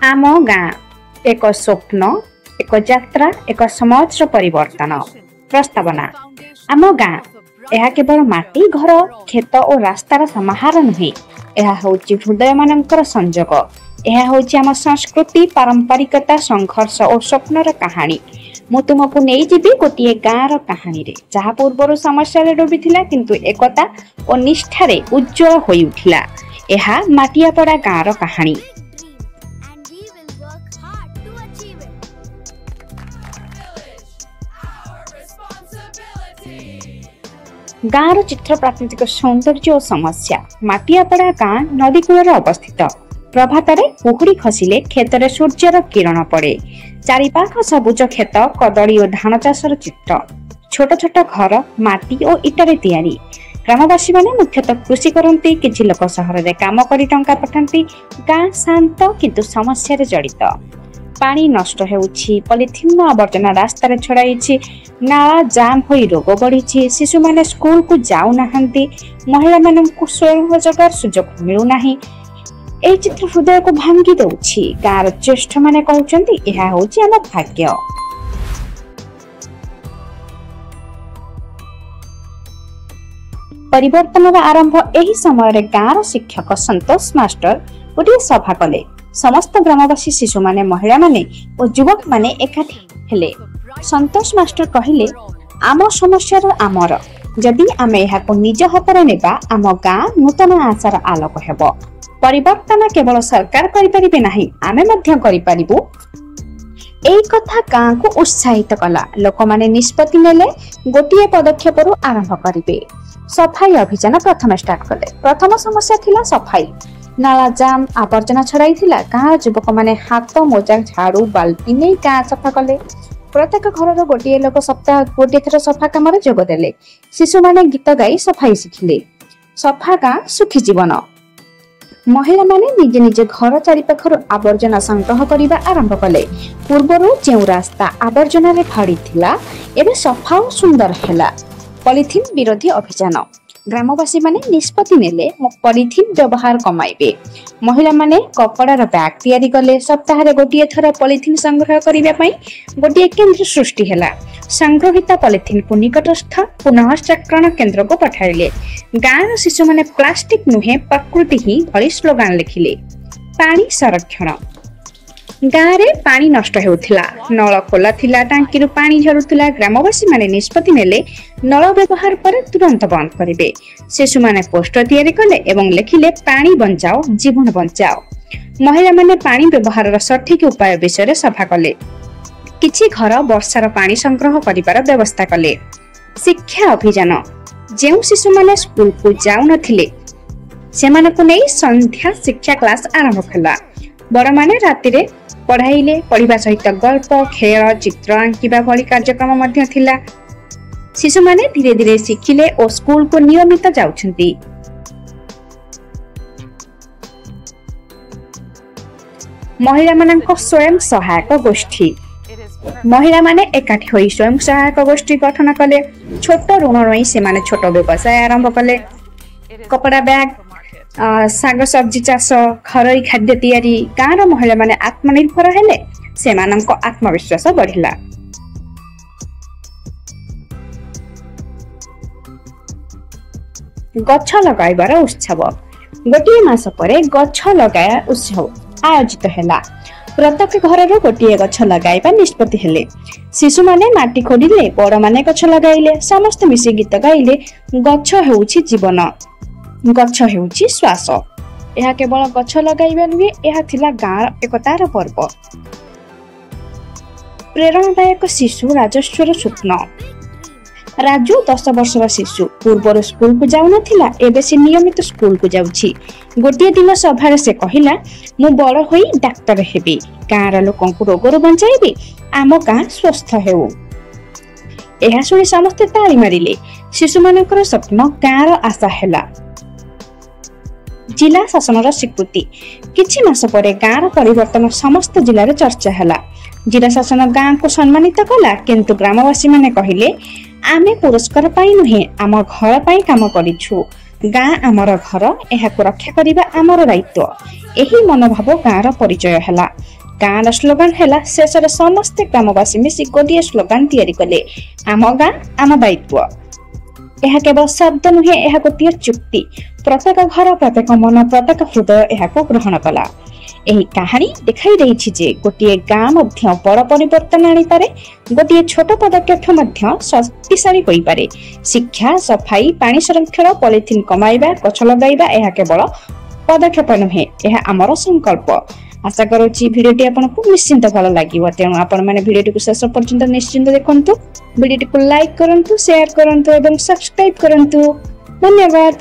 आम गाँ एक स्वप्न एक यात्रा एक समाज परिवर्तन प्रस्तावना। आम गाँ यह केवल माटी घर खेत और रास्तार समाहार नुहे, यह होची हृदय मानकर संजोग। यह होची आम संस्कृति पारंपरिकता संघर्ष और स्वप्नर कहानी। मु तुमको नहीं जीवी गोटे गाँवर कहानी रे जहाँ पूर्वर समस्या डूबी किंतु एकता और निष्ठारे उज्जवल हो उठिला। यह माटियापड़ा गाँवर कहानी। गाँवर चित्र प्राकृतिक सौंदर्य और समस्या। माटियापड़ा गाँ नदी कूल अवस्थित। प्रभात कुहुड़ी खसिले खेतर सूर्यर किरण पड़े। चारिपाख सबुज खेत कदली और धान चाषर चित्र। छोट छोट घर माटी और इटारे तैयारी। ग्रामवासी माने मुख्यतः कृषि करती, किछि लोक सहर रे काम करी टंका पठांती। गाँ शांत किंतु समस्या रे जड़ित। पानी नष्ट हेउछि, पॉलिथिन आवर्जना रास्ता रे छड़ाइछि, नाला जाम होई रोग बढ़िछि, शिशु माने स्कूल को जाउ नाहंती, महिला माननकु स्वयं रोजगार सुजोग मिलु नाही। एई चित्र हृदय को भांगी दउछि। गाँर ज्येष्ठ माने कहउचंती एहा होछि आम भाग्य। परिवर्तन आरंभ एही समय रे गाँर शिक्षक संतोष मास्टर गोटे सभा कले। समस्त ग्रामवासी शिशु माने महिला माने और युवक माने एकाठी हेले। संतोष मास्टर कहिले आम समस्या आमर, जदि आमे एहाको निज हातरे नेबा आम गाँ नूतन आशार आलोक हेबो। परिवर्तन केवल सरकार करिपारिबे नाही, आमे मध्य करिपारिबु। एई कथा गाँ को उत्साहित कला। लोक माने निष्पत्ति नेले गोटिए पदक्षेपरु आरंभ करिबे। सफाई अभियान प्रथम स्टार्ट कले। प्रथम समस्या थिला सफाई। नाला जाम आवर्जना छड़ाई थिला। गाँ युवक माने हाथ मोजा झाड़ू बाल्टी नहीं गाँ सफा कले। प्रत्येक घर गोटे लोक सप्ताह गोटे थर सफा काम जोग देले। शिशु माने गीत गाई सफाई शिखिले। सफा गाँ सुखी जीवन। महिला माने निजे निजे घर चारिपाखर आवर्जना संग्रह करने आरंभ कले। पूर्वर जो रास्ता आवर्जना रे भरी थिला एबे सफा और सुंदर हैला। पॉलिथिन विरोधी अभियान। ग्रामवासी माने निष्पत्ति नेले पॉलिथिन व्यवहार कमाइबे। महिला माने कपड़ार बैग तैयारी कले। सप्ताह रे गोटिए थर पॉलिथिन संग्रह करिबा पई गोटिए केंद्र सृष्टि हैला। संग्रहित पॉलिथिन को निकटस्थ पुनःचक्रण केंद्र को पठाइले। गाँव शिशु माने प्लास्टिक नुहे प्रकृति ही भली स्लोगान लिखिले। पानी संरक्षण। गाँव रे पानी नष्ट हेउथिला। नल खोला थिला, टांकी पानी झरुथिला। ग्रामवासी माने निष्पत्ति नेले नल व्यवहार पर तुरंत बंद करिवे। शिशु माने पोस्टर तैयारी कले एवं लिखिले पानी बंचाओ जीवन बंचाओ। महिला माने पानी व्यवहार सठिक उपाय विषय सभा कले। किछि घर वर्षार पानी संग्रह करिवार व्यवस्था कले। शिक्षा अभियान। जेउ शिशु माने स्कूल को जाउ नथिले सेमानकु नै संध्या शिक्षा क्लास आरंभ कला। बड़ माने राति रे पढ़ाइले। पढ़िबा सहित गल्प खेल चित्र आंकिबा भली कार्यक्रम मध्य थिला। शिशु माने धीरे धीरे शिखिले और स्कूल को नियमित जाउछंती। महिला मानक स्वयं सहायक गोष्ठी। महिला माने एकाठी होई स्वयं सहायक गोष्ठी गठन कले। छोट ऋण रही से माने छोट व्यवसाय आरंभ कले। कपड़ा बैग, साग सब्जी चाष, घरोई खाद्य तैयारी। गाँव महिला माने आत्मनिर्भर हेले। सेमानंक आत्मविश्वास बढ़िला। गछ लगाइबार उत्सव। गोटे मास परे गछ लगाया उत्सव आयोजित हैला। प्रत्येक घर गोटे गछ लगाइबा निष्पत्ति हेले। शिशु माने माटी खोदिले, बड़ माने गछ लगाइले। समस्त मिसी गीत गाइले। गछ हेउछि जीवन, गछ हेउछि श्वास। यह केवल गछ लगाइबा नुहे, यह थिला गाँर एकतार पर्व। प्रेरणादायक शिशु राजस्वर स्वप्न। राजू 10 वर्षर शिशु। पूर्वर स्कूल को जाउ नथिला, एबे से नियमित स्कूल को जाउछि। गोटे दिन सभारे से कहिला मु बड़ होई डाक्टर हेबी, गाँर लोकंकु रोगरु बंचाइबी, आम गाँ स्वस्थ हेउ। एहा सुनी समस्ते ताली मारिले। शिशु मानकर स्वप्न गाँर आशा हैला। जिला शासन स्वीकृति। किछि मास परे गाँर परिवर्तन समस्त जिले में चर्चा हैला। जिला शासन गाँ को सम्मानित कला, किंतु ग्रामवासी माने कहिले आमे पुरस्कार पाई नुहे, आम घर पाई काम करिछु। ଗାଁ ଆମର ଘର, ଏହାକୁ ରକ୍ଷା କରିବା ଆମର ଦାୟିତ୍ୱ। ଏହି ମନୋଭାବ ଗାଁର ପରିଚୟ ହେଲା। ଗାଁର ସ୍ଲୋଗାନ ହେଲା, ଶେଷରେ ସମସ୍ତେ ଗ୍ରାମବାସୀ ମିଶି ଗୋଟିଏ ସ୍ଲୋଗାନ ତିଆରି କଲେ, ଆମ ଗାଁ ଆମ ଦାୟିତ୍ୱ। ଏହା କେବଳ ଶବ୍ଦ ନୁହେଁ, ଏହା ଗୋଟିଏ ଚୁକ୍ତି। ପ୍ରତ୍ୟେକ ଘର, ପ୍ରତ୍ୟେକ ମନ, ପ୍ରତ୍ୟେକ ହୃଦୟ ଏହାକୁ ଗ୍ରହଣ କଲା। ଏହି କାହାଣୀ ଦେଖାଇ ଦେଇଛି ଯେ ଗୋଟିଏ ଗାଁ ମଧ୍ୟ ବଡ଼ ପରିବର୍ତ୍ତନ ଆଣିପାରେ, ଗୋଟିଏ ଛୋଟ ପଦକ୍ଷେପ ମଧ୍ୟ ଶକ୍ତିଶାଳୀ ହୋଇପାରେ। ଶିକ୍ଷା, ସଫାଇ, ପାଣି ସଂରକ୍ଷଣ, ପଲିଥିନ୍ କମାଇବା, ଗଛ ଲଗାଇବା ଏହା କେବଳ ପଦକ୍ଷେପ ନୁହେଁ, ଏହା ଆମର ସଂକଳ୍ପ। ଆଶା କରୁଛି ଭିଡ଼ିଓଟି ଆପଣଙ୍କୁ ନିଶ୍ଚିନ୍ତ ଭଲ ଲାଗିବ। ତେଣୁ ଆପଣମାନେ ଭିଡ଼ିଓଟିକୁ ଶେଷ ପର୍ଯ୍ୟନ୍ତ ନିଶ୍ଚିନ୍ତ ଦେଖନ୍ତୁ। ଭିଡ଼ିଓଟିକୁ ଲାଇକ୍ କରନ୍ତୁ, ସେୟାର କରନ୍ତୁ ଏବଂ ସବସ୍କ୍ରାଇବ୍ କରନ୍ତୁ। ଧନ୍ୟବାଦ।